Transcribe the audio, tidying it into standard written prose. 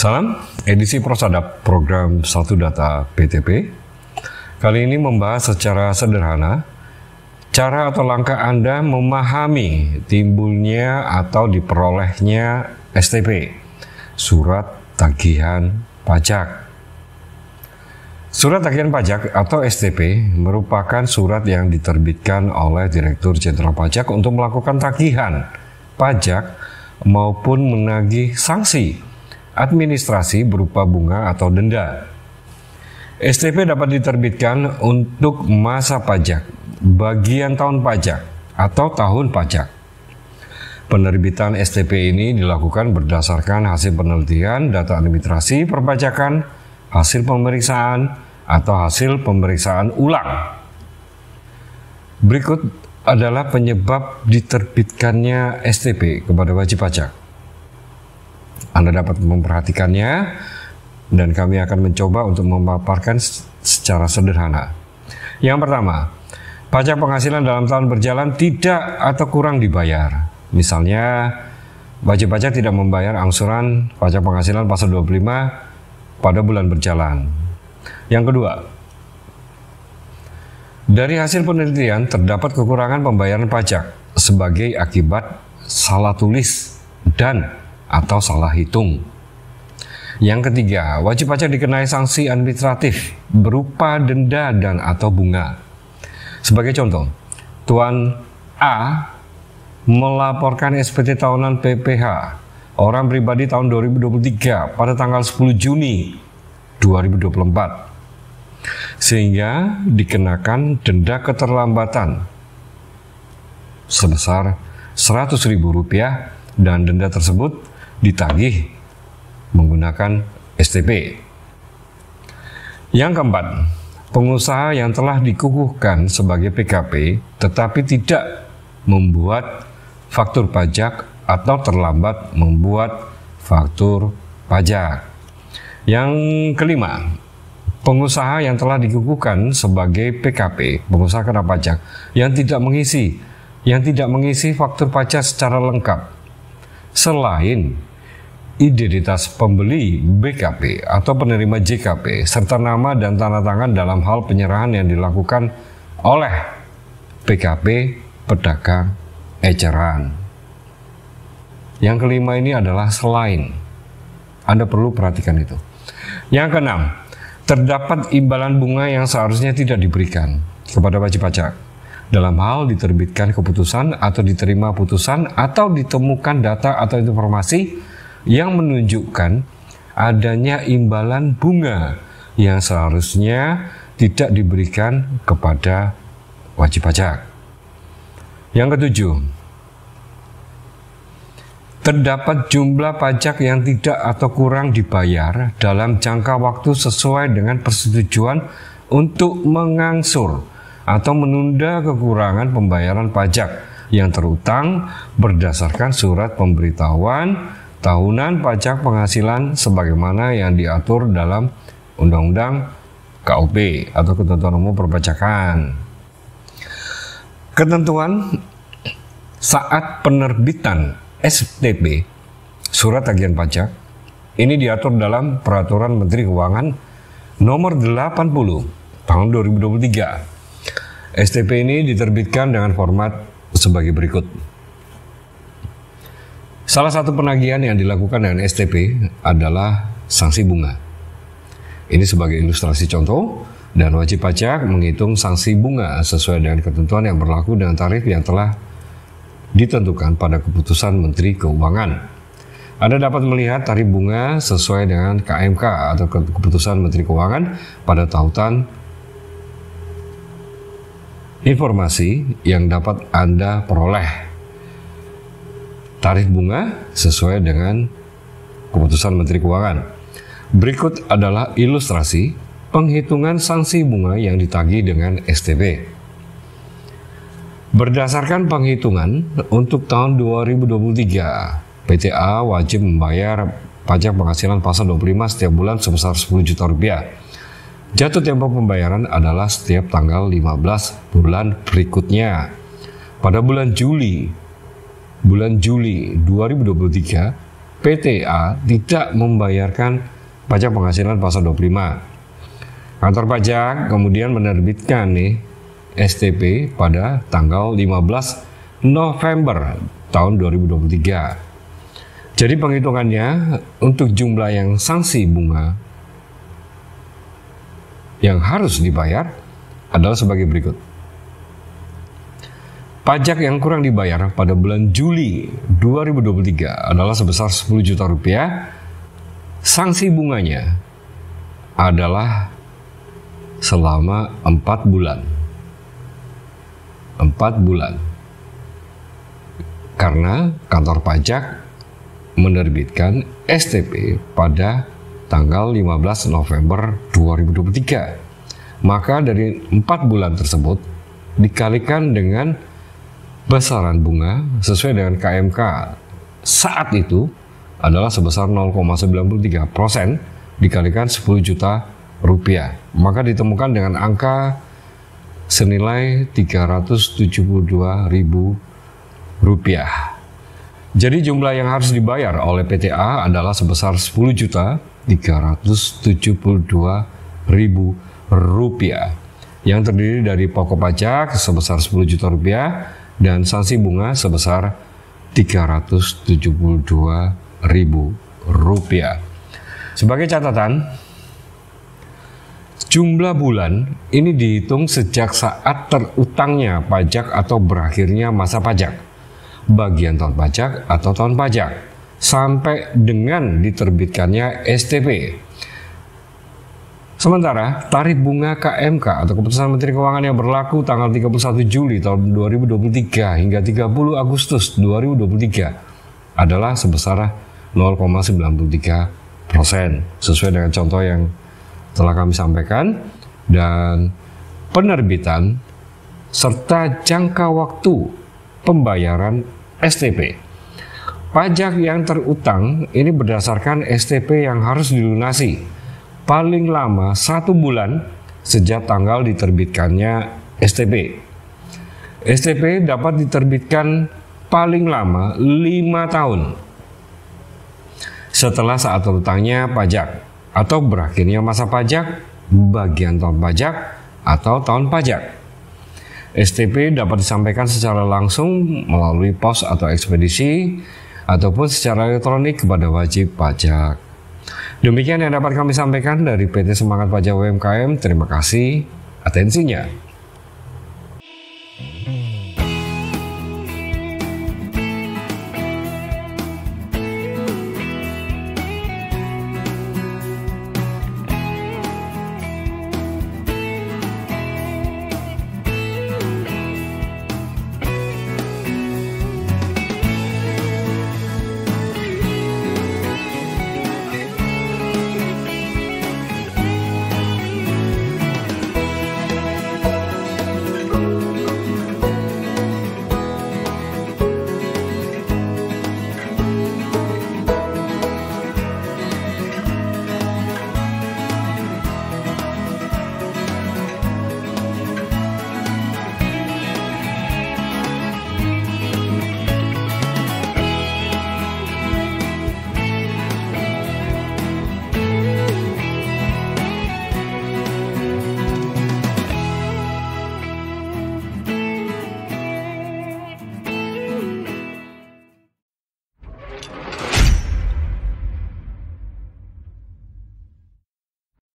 Salam, edisi Prosadap program Satu Data PTP. Kali ini membahas secara sederhana cara atau langkah Anda memahami timbulnya atau diperolehnya STP, Surat Tagihan Pajak. Surat Tagihan Pajak atau STP merupakan surat yang diterbitkan oleh Direktur Jenderal Pajak untuk melakukan tagihan pajak maupun menagih sanksi administrasi berupa bunga atau denda. STP dapat diterbitkan untuk masa pajak, bagian tahun pajak, atau tahun pajak. Penerbitan STP ini dilakukan berdasarkan hasil penelitian data administrasi perpajakan, hasil pemeriksaan, atau hasil pemeriksaan ulang. Berikut adalah penyebab diterbitkannya STP kepada wajib pajak. Anda dapat memperhatikannya dan kami akan mencoba untuk memaparkan secara sederhana. Yang pertama, pajak penghasilan dalam tahun berjalan tidak atau kurang dibayar. Misalnya, wajib pajak tidak membayar angsuran pajak penghasilan pasal 25 pada bulan berjalan. Yang kedua, dari hasil penelitian terdapat kekurangan pembayaran pajak sebagai akibat salah tulis dan atau salah hitung. Yang ketiga, wajib pajak dikenai sanksi administratif berupa denda dan atau bunga. Sebagai contoh, Tuan A melaporkan SPT tahunan PPh orang pribadi tahun 2023 pada tanggal 10 Juni 2024 sehingga dikenakan denda keterlambatan sebesar Rp100.000 dan denda tersebut ditagih menggunakan STP. Yang keempat, pengusaha yang telah dikukuhkan sebagai PKP tetapi tidak membuat faktur pajak atau terlambat membuat faktur pajak. Yang kelima, pengusaha yang telah dikukuhkan sebagai PKP, pengusaha kena pajak, yang tidak mengisi faktur pajak secara lengkap selain identitas pembeli BKP atau penerima JKP serta nama dan tanda tangan dalam hal penyerahan yang dilakukan oleh PKP pedagang eceran. Yang kelima ini adalah selain. Anda perlu perhatikan itu. Yang keenam, terdapat imbalan bunga yang seharusnya tidak diberikan kepada wajib pajak dalam hal diterbitkan keputusan atau diterima putusan atau ditemukan data atau informasi yang menunjukkan adanya imbalan bunga yang seharusnya tidak diberikan kepada wajib pajak. Yang ketujuh, terdapat jumlah pajak yang tidak atau kurang dibayar dalam jangka waktu sesuai dengan persetujuan untuk mengangsur atau menunda kekurangan pembayaran pajak yang terutang berdasarkan surat pemberitahuan tahunan pajak penghasilan sebagaimana yang diatur dalam Undang-Undang KUP atau Ketentuan Umum Perpajakan. Ketentuan saat penerbitan STP, Surat Tagihan Pajak, ini diatur dalam Peraturan Menteri Keuangan Nomor 80 Tahun 2023. STP ini diterbitkan dengan format sebagai berikut. Salah satu penagihan yang dilakukan dengan STP adalah sanksi bunga. Ini sebagai ilustrasi contoh, dan wajib pajak menghitung sanksi bunga sesuai dengan ketentuan yang berlaku dengan tarif yang telah ditentukan pada keputusan Menteri Keuangan. Anda dapat melihat tarif bunga sesuai dengan KMK atau keputusan Menteri Keuangan pada tautan informasi yang dapat Anda peroleh. Tarif bunga sesuai dengan keputusan Menteri Keuangan. Berikut adalah ilustrasi penghitungan sanksi bunga yang ditagih dengan STP. Berdasarkan penghitungan untuk tahun 2023, PTA wajib membayar pajak penghasilan pasal 25 setiap bulan sebesar Rp10 juta. Jatuh tempo pembayaran adalah setiap tanggal 15 bulan berikutnya. Pada bulan Juli 2023 PTA tidak membayarkan pajak penghasilan pasal 25. Kantor pajak kemudian menerbitkan STP pada tanggal 15 November tahun 2023. Jadi penghitungannya untuk jumlah yang sanksi bunga yang harus dibayar adalah sebagai berikut. Pajak yang kurang dibayar pada bulan Juli 2023 adalah sebesar 10 juta rupiah. Sanksi bunganya adalah selama 4 bulan. 4 bulan. Karena kantor pajak menerbitkan STP pada tanggal 15 November 2023. Maka dari 4 bulan tersebut dikalikan dengan besaran bunga sesuai dengan KMK saat itu adalah sebesar 0,93% dikalikan 10 juta rupiah. Maka ditemukan dengan angka senilai 372.000 rupiah. Jadi jumlah yang harus dibayar oleh PTA adalah sebesar 10.372.000 rupiah yang terdiri dari pokok pajak sebesar 10 juta rupiah dan sanksi bunga sebesar 372.000 rupiah. Sebagai catatan, jumlah bulan ini dihitung sejak saat terutangnya pajak atau berakhirnya masa pajak, bagian tahun pajak atau tahun pajak, sampai dengan diterbitkannya STP. Sementara tarif bunga KMK atau Keputusan Menteri Keuangan yang berlaku tanggal 31 Juli tahun 2023 hingga 30 Agustus 2023 adalah sebesar 0,93% sesuai dengan contoh yang telah kami sampaikan, dan penerbitan serta jangka waktu pembayaran STP. Pajak yang terutang ini berdasarkan STP yang harus dilunasi paling lama 1 bulan sejak tanggal diterbitkannya STP. STP dapat diterbitkan paling lama 5 tahun setelah saat terutangnya pajak atau berakhirnya masa pajak, bagian tahun pajak atau tahun pajak. STP dapat disampaikan secara langsung melalui pos atau ekspedisi ataupun secara elektronik kepada wajib pajak. Demikian yang dapat kami sampaikan dari PT Semangat Pajak UMKM. Terima kasih atensinya.